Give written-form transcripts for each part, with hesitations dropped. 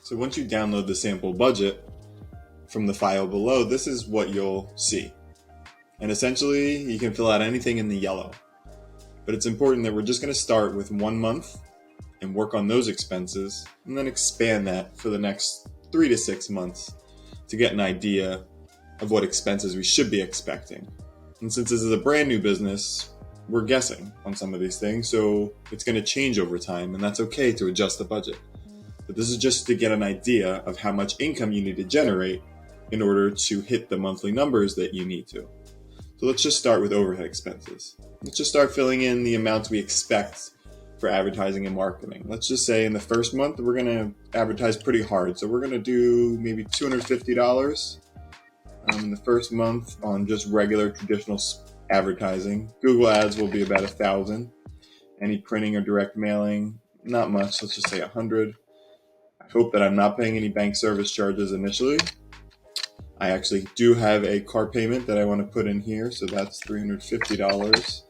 So once you download the sample budget from the file below, this is what you'll see. And essentially, you can fill out anything in the yellow. But it's important that we're just going to start with 1 month and work on those expenses, and then expand that for the next 3 to 6 months to get an idea of what expenses we should be expecting. And since this is a brand new business, we're guessing on some of these things, so it's going to change over time, and that's okay to adjust the budget. But this is just to get an idea of how much income you need to generate in order to hit the monthly numbers that you need to. So let's just start with overhead expenses. Let's just start filling in the amounts we expect for advertising and marketing. Let's just say in the first month, we're going to advertise pretty hard. So we're going to do maybe $250 in the first month on just regular traditional advertising. Google ads will be about $1,000. Any printing or direct mailing, not much. Let's just say $100. I hope that I'm not paying any bank service charges initially. I actually do have a car payment that I want to put in here, so that's $350.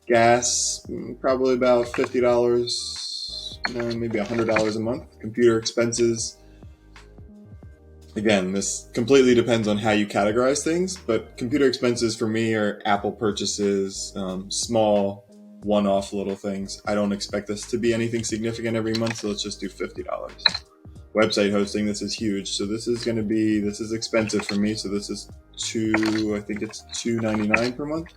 Gas, probably about $50, maybe $100 a month. Computer expenses, again, this completely depends on how you categorize things, but computer expenses for me are Apple purchases, small one-off little things. I don't expect this to be anything significant every month, so let's just do $50. Website hosting, this is huge. So this is expensive for me. So this is I think it's $2.99 per month.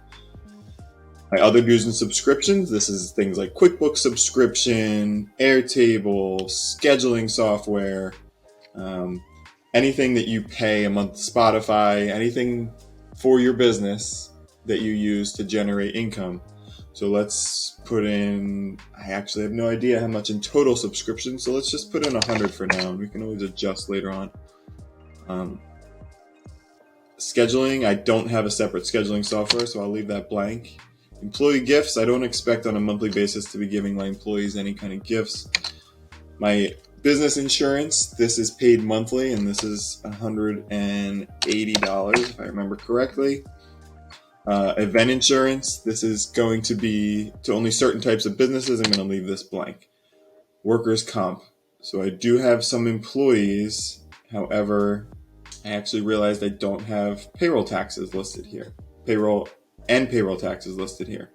My other dues and subscriptions, this is things like QuickBooks subscription, Airtable, scheduling software, anything that you pay a month, Spotify, anything for your business that you use to generate income. So let's put in, I actually have no idea how much in total subscription, so let's just put in 100 for now, and we can always adjust later on. Scheduling, I don't have a separate scheduling software, so I'll leave that blank. Employee gifts, I don't expect on a monthly basis to be giving my employees any kind of gifts. My business insurance, this is paid monthly, and this is $180 if I remember correctly. Event insurance, this is going to be to only certain types of businesses. I'm going to leave this blank. Workers' comp. So I do have some employees. However, I actually realized I don't have payroll taxes listed here. Payroll taxes listed here.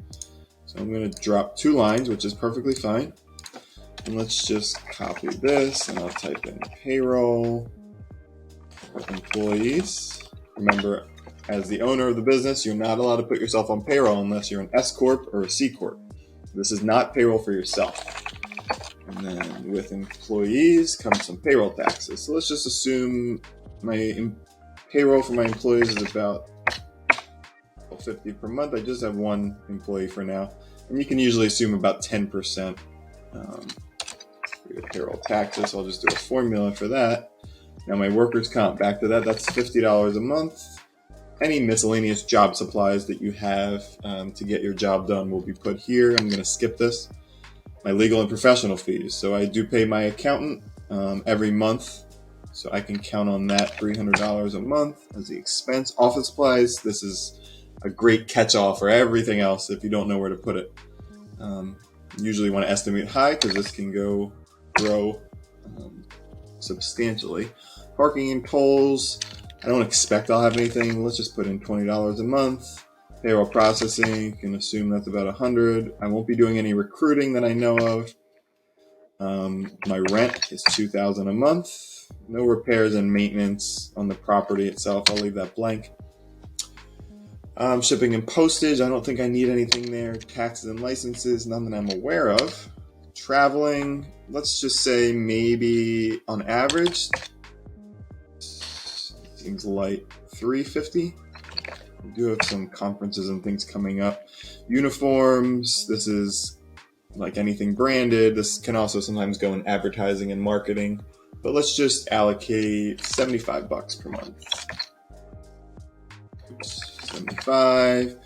So I'm going to drop 2 lines, which is perfectly fine. And let's just copy this, and I'll type in payroll employees. Remember, as the owner of the business, you're not allowed to put yourself on payroll unless you're an S Corp or a C Corp. This is not payroll for yourself. And then with employees comes some payroll taxes. So let's just assume my payroll for my employees is about $50 per month. I just have 1 employee for now. And you can usually assume about 10% for your payroll taxes. So I'll just do a formula for that. Now my workers' comp, back to that, that's $50 a month. Any miscellaneous job supplies that you have to get your job done will be put here. I'm going to skip this. My legal and professional fees. So I do pay my accountant every month. So I can count on that $300 a month as the expense. Office supplies, this is a great catch-all for everything else if you don't know where to put it. Usually want to estimate high because this can grow substantially. Parking and tolls, I don't expect I'll have anything. Let's just put in $20 a month. Payroll processing, can assume that's about $100. I won't be doing any recruiting that I know of. My rent is $2,000 a month. No repairs and maintenance on the property itself. I'll leave that blank. Shipping and postage, I don't think I need anything there. Taxes and licenses, none that I'm aware of. Traveling, let's just say maybe on average, seems light, $350. We do have some conferences and things coming up. Uniforms, this is like anything branded. This can also sometimes go in advertising and marketing. But let's just allocate $75 per month. 75.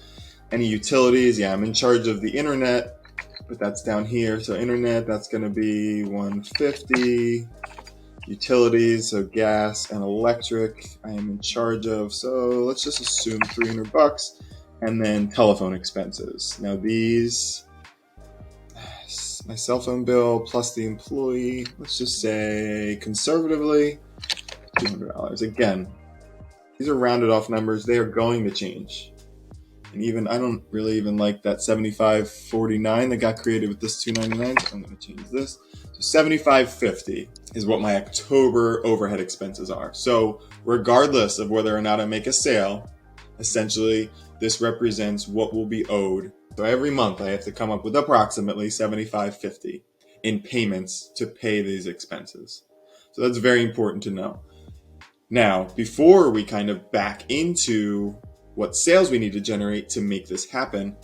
Any utilities? Yeah, I'm in charge of the internet, but that's down here. So internet, that's going to be $150. Utilities, so gas and electric, I am in charge of. So let's just assume $300. And then telephone expenses. Now these, my cell phone bill plus the employee. Let's just say conservatively $200. Again, these are rounded off numbers. They are going to change. And even I don't really even like that 75.49 that got created with this 299. So I'm going to change this. So 75.50 is what my October overhead expenses are. So regardless of whether or not I make a sale, essentially this represents what will be owed. So every month I have to come up with approximately $75.50 in payments to pay these expenses. So that's very important to know. Now, before we kind of back into what sales we need to generate to make this happen,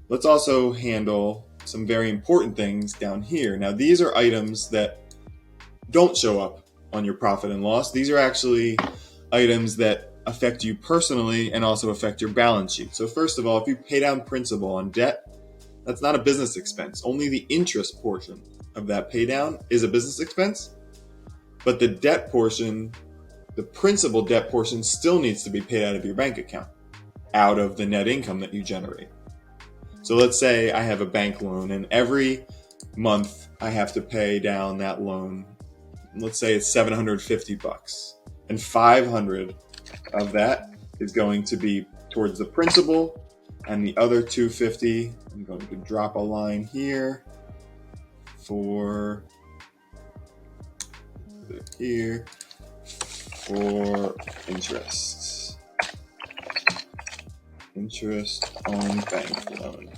let's also handle some very important things down here. Now, these are items that don't show up on your profit and loss. These are actually items that affect you personally and also affect your balance sheet. So first of all, if you pay down principal on debt, that's not a business expense. Only the interest portion of that pay down is a business expense, but the debt portion, the principal debt portion, still needs to be paid out of your bank account, out of the net income that you generate. So let's say I have a bank loan and every month I have to pay down that loan. Let's say it's $750 and 500 of that is going to be towards the principal, and the other $250, I'm going to drop a line here for interest. Interest on bank loan.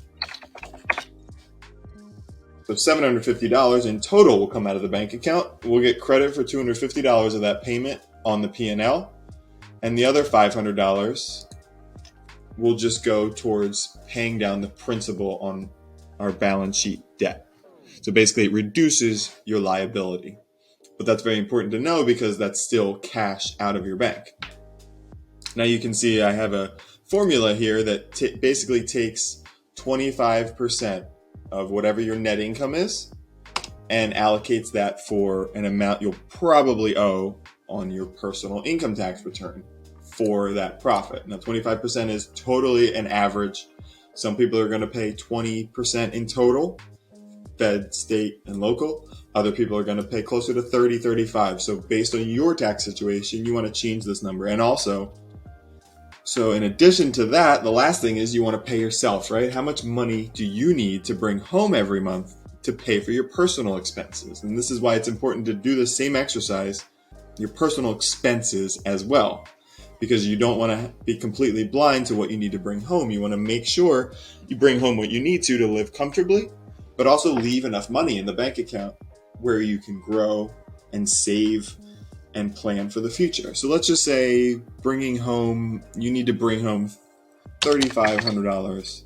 So $750 in total will come out of the bank account. We'll get credit for $250 of that payment on the P&L, and the other $500 will just go towards paying down the principal on our balance sheet debt. So basically it reduces your liability. But that's very important to know because that's still cash out of your bank. Now you can see I have a formula here that basically takes 25% of whatever your net income is and allocates that for an amount you'll probably owe on your personal income tax return for that profit. Now 25% is totally an average. Some people are going to pay 20% in total, fed, state, and local. Other people are going to pay closer to 30, 35. So based on your tax situation, you want to change this number. And also, so in addition to that, the last thing is you want to pay yourself, right? How much money do you need to bring home every month to pay for your personal expenses? And this is why it's important to do the same exercise, your personal expenses as well, because you don't want to be completely blind to what you need to bring home. You want to make sure you bring home what you need to live comfortably, but also leave enough money in the bank account where you can grow and save and plan for the future. So let's just say you need to bring home $3,500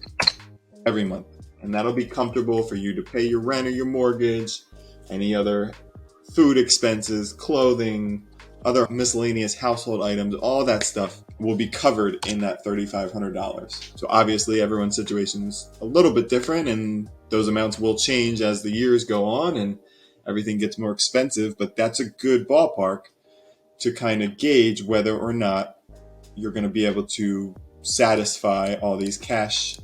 every month. And that'll be comfortable for you to pay your rent or your mortgage, any other food expenses, clothing, other miscellaneous household items, all that stuff will be covered in that $3,500. So obviously everyone's situation is a little bit different and those amounts will change as the years go on and everything gets more expensive, but that's a good ballpark to kind of gauge whether or not you're going to be able to satisfy all these cash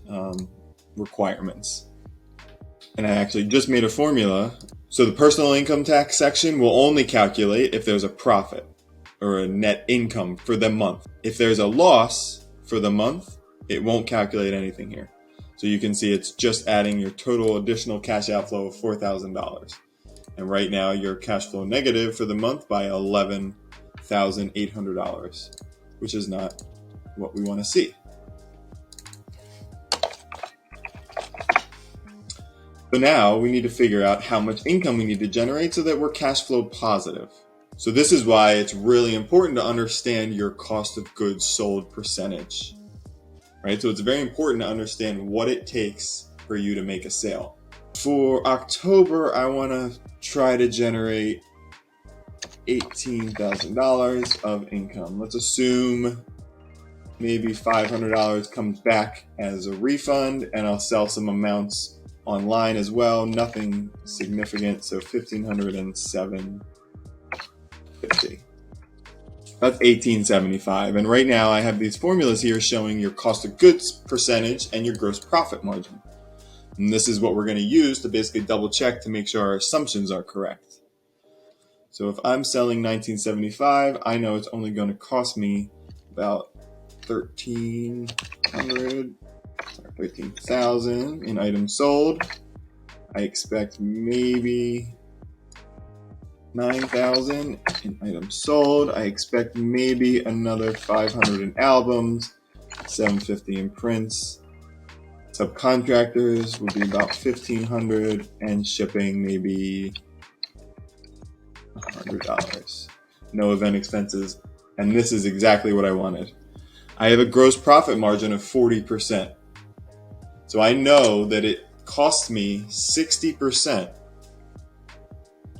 requirements. And I actually just made a formula. So the personal income tax section will only calculate if there's a profit or a net income for the month. If there's a loss for the month, it won't calculate anything here. So you can see it's just adding your total additional cash outflow of $4,000. And right now you're cash flow negative for the month by $11,800, which is not what we want to see. So now we need to figure out how much income we need to generate so that we're cash flow positive. So this is why it's really important to understand your cost of goods sold percentage, right? So it's very important to understand what it takes for you to make a sale. For October, I want to try to generate $18,000 of income. Let's assume maybe $500 comes back as a refund, and I'll sell some amounts online as well. Nothing significant, so $1,507.50. That's $1,875. And right now I have these formulas here showing your cost of goods percentage and your gross profit margin. And this is what we're going to use to basically double check to make sure our assumptions are correct. So if I'm selling 1975, I know it's only going to cost me about 13,000 in items sold. I expect maybe 9,000 in items sold. I expect maybe another 500 in albums, 750 in prints. Subcontractors would be about 1,500, and shipping maybe $100. No event expenses, and this is exactly what I wanted. I have a gross profit margin of 40%. So I know that it costs me 60%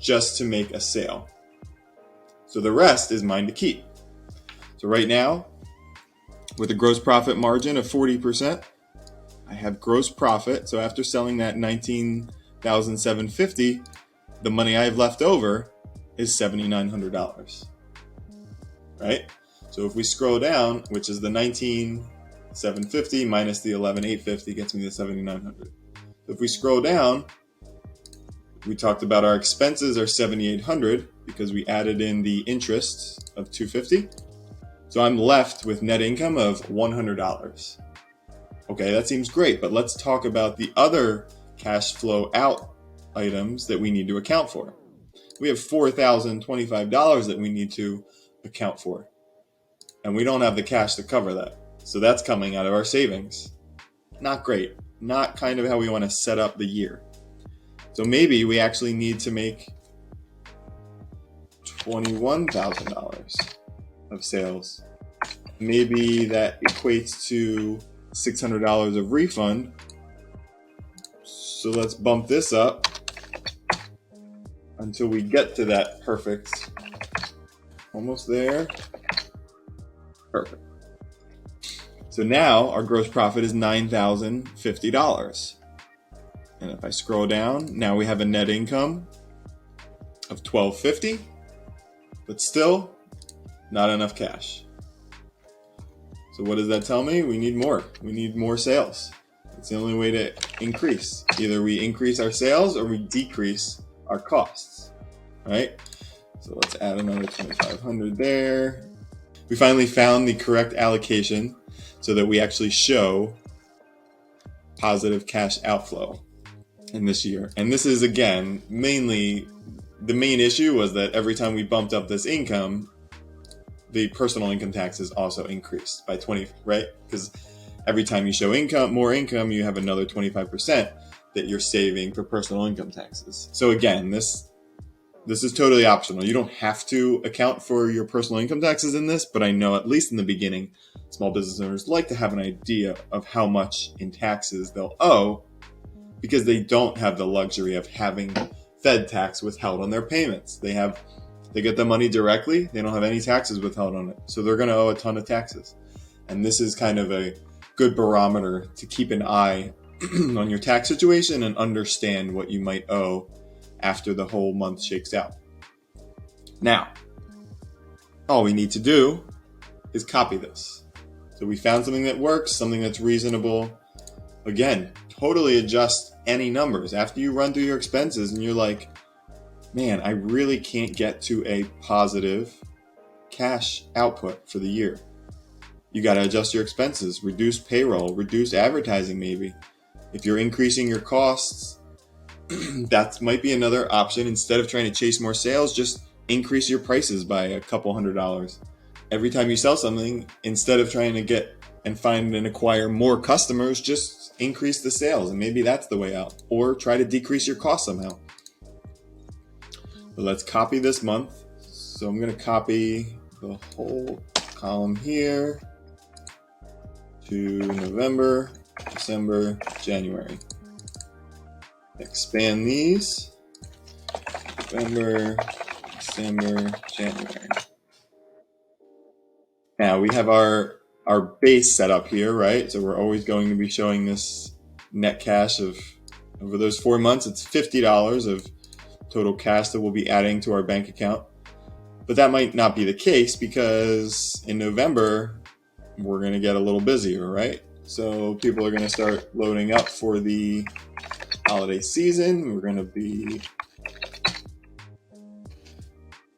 just to make a sale. So the rest is mine to keep. So right now, with a gross profit margin of 40%, I have gross profit. So after selling that $19,750, the money I have left over is $7,900, right? So if we scroll down, which is the $19,750 minus the $11,850 gets me to $7,900. So if we scroll down, we talked about our expenses are $7,800 because we added in the interest of $250. So I'm left with net income of $100. Okay, that seems great, but let's talk about the other cash flow out items that we need to account for. We have $4,025 that we need to account for, and we don't have the cash to cover that. So that's coming out of our savings. Not great. Not kind of how we want to set up the year. So maybe we actually need to make $21,000 of sales. Maybe that equates to $600 of refund. So let's bump this up until we get to that perfect. Almost there. Perfect. So now our gross profit is $9,050. And if I scroll down, now we have a net income of $1,250, but still not enough cash. So what does that tell me? We need more. We need more sales. It's the only way to increase. Either we increase our sales or we decrease our costs, right? So let's add another 2,500 there. We finally found the correct allocation so that we actually show positive cash outflow in this year. And this is, again, mainly the main issue was that every time we bumped up this income, the personal income taxes also increased by 20, right? Because every time you show income, more income, you have another 25% that you're saving for personal income taxes. So again, this is totally optional. You don't have to account for your personal income taxes in this, but I know at least in the beginning, small business owners like to have an idea of how much in taxes they'll owe because they don't have the luxury of having Fed tax withheld on their payments. They get the money directly. They don't have any taxes withheld on it. So they're going to owe a ton of taxes. And this is kind of a good barometer to keep an eye on your tax situation and understand what you might owe after the whole month shakes out. Now, all we need to do is copy this. So we found something that works, something that's reasonable. Again, totally adjust any numbers. After you run through your expenses and you're like, man, I really can't get to a positive cash output for the year. You got to adjust your expenses, reduce payroll, reduce advertising maybe. If you're increasing your costs, that might be another option. Instead of trying to chase more sales, just increase your prices by a couple $100. Every time you sell something, instead of trying to get and find and acquire more customers, just increase the sales. And maybe that's the way out. Or try to decrease your costs somehow. But let's copy this month. So I'm going to copy the whole column here to November, December, January. Expand these. November, December, January. Now we have our base set up here, right? So we're always going to be showing this net cash of, over those 4 months, it's $50 of total cash that we'll be adding to our bank account. But that might not be the case because in November, we're going to get a little busier, right? So people are going to start loading up for the holiday season. We're going to be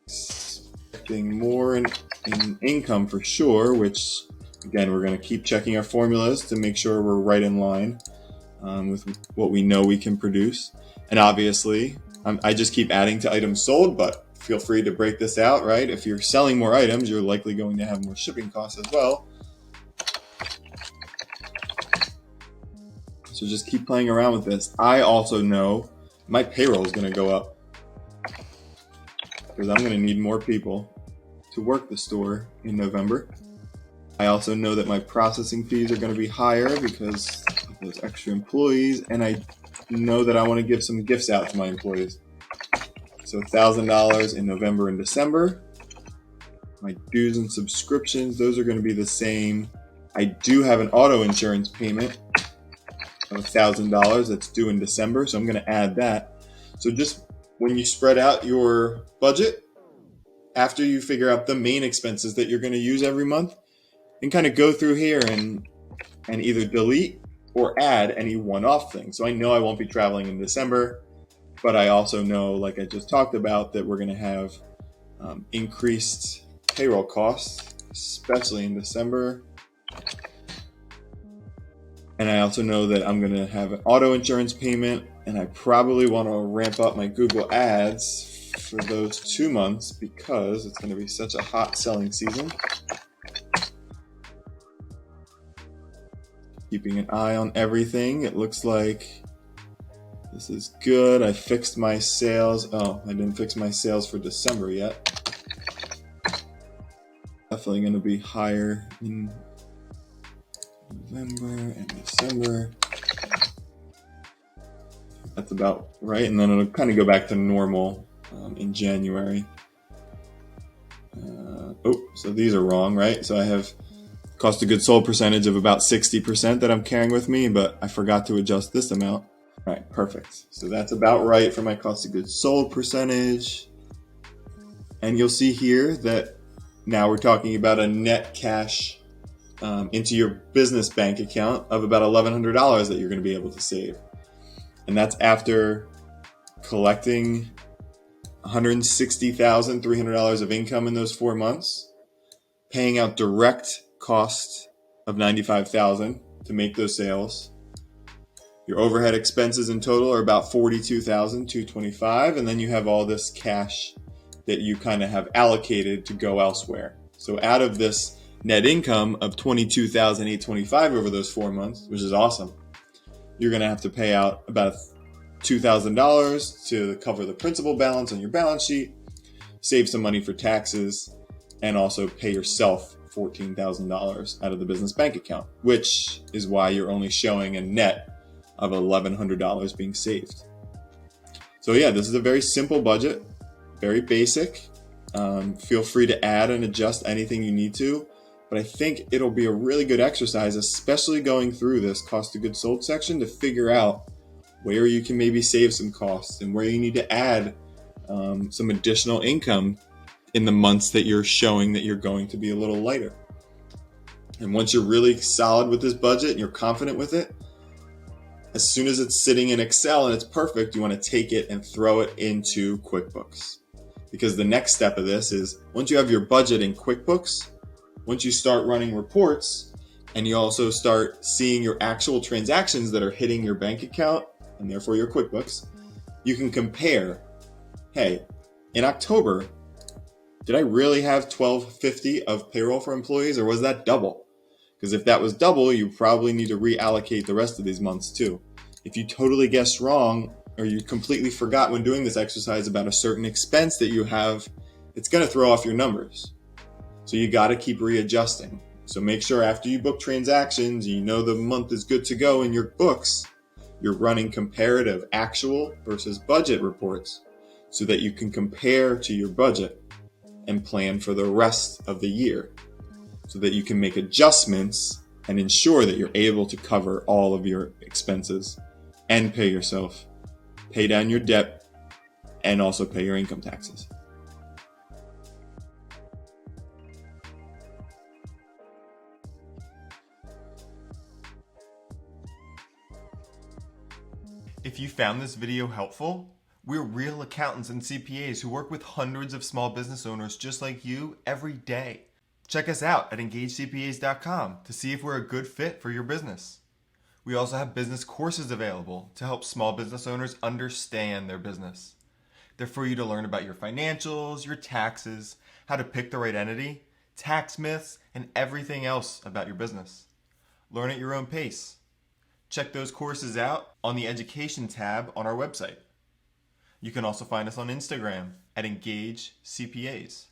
expecting more in income for sure, which again, we're going to keep checking our formulas to make sure we're right in line with what we know we can produce. And obviously, I just keep adding to items sold, but feel free to break this out, right? If you're selling more items, you're likely going to have more shipping costs as well. So just keep playing around with this. I also know my payroll is going to go up because I'm going to need more people to work the store in November. I also know that my processing fees are going to be higher because of those extra employees, and I know that I want to give some gifts out to my employees. So $1,000 in November and December. My dues and subscriptions, those are going to be the same. I do have an auto insurance payment of $1,000 that's due in December, so I'm going to add that. So just when you spread out your budget, after you figure out the main expenses that you're going to use every month, and kind of go through here and either delete or add any one-off things. So I know I won't be traveling in December, but I also know, like I just talked about, that we're going to have increased payroll costs, especially in December. And I also know that I'm going to have an auto insurance payment, and I probably want to ramp up my Google Ads for those 2 months because it's going to be such a hot selling season. Keeping an eye on everything. It looks like this is good. I fixed my sales. Oh, I didn't fix my sales for December yet. Definitely going to be higher in November and December. That's about right. And then it'll kind of go back to normal in January. So these are wrong, right? So I have cost of goods sold percentage of about 60% that I'm carrying with me, but I forgot to adjust this amount. All right, perfect. So that's about right for my cost of goods sold percentage. And you'll see here that now we're talking about a net cash into your business bank account of about $1,100 that you're going to be able to save. And that's after collecting $160,300 of income in those 4 months, paying out direct cost of $95,000 to make those sales. Your overhead expenses in total are about $42,225, and then you have all this cash that you kind of have allocated to go elsewhere. So out of this net income of $22,825 over those 4 months, which is awesome, you're going to have to pay out about $2,000 to cover the principal balance on your balance sheet, save some money for taxes, and also pay yourself $14,000 out of the business bank account, which is why you're only showing a net of $1,100 being saved. So yeah, this is a very simple budget, very basic. Feel free to add and adjust anything you need to, but I think it'll be a really good exercise, especially going through this cost of goods sold section, to figure out where you can maybe save some costs and where you need to add some additional income in the months that you're showing that you're going to be a little lighter. And once you're really solid with this budget and you're confident with it, as soon as it's sitting in Excel and it's perfect, you want to take it and throw it into QuickBooks. Because the next step of this is, once you have your budget in QuickBooks, once you start running reports and you also start seeing your actual transactions that are hitting your bank account and therefore your QuickBooks, you can compare, hey, in October, did I really have $1,250 of payroll for employees, or was that double? Because if that was double, you probably need to reallocate the rest of these months too. If you totally guessed wrong, or you completely forgot when doing this exercise about a certain expense that you have, it's going to throw off your numbers. So you got to keep readjusting. So make sure after you book transactions, you know the month is good to go in your books, you're running comparative actual versus budget reports so that you can compare to your budget and plan for the rest of the year so that you can make adjustments and ensure that you're able to cover all of your expenses and pay yourself, pay down your debt, and also pay your income taxes. If you found this video helpful, we're real accountants and CPAs who work with hundreds of small business owners just like you every day. Check us out at engagecpas.com to see if we're a good fit for your business. We also have business courses available to help small business owners understand their business. They're for you to learn about your financials, your taxes, how to pick the right entity, tax myths, and everything else about your business. Learn at your own pace. Check those courses out on the Education tab on our website. You can also find us on Instagram at Engage CPAs.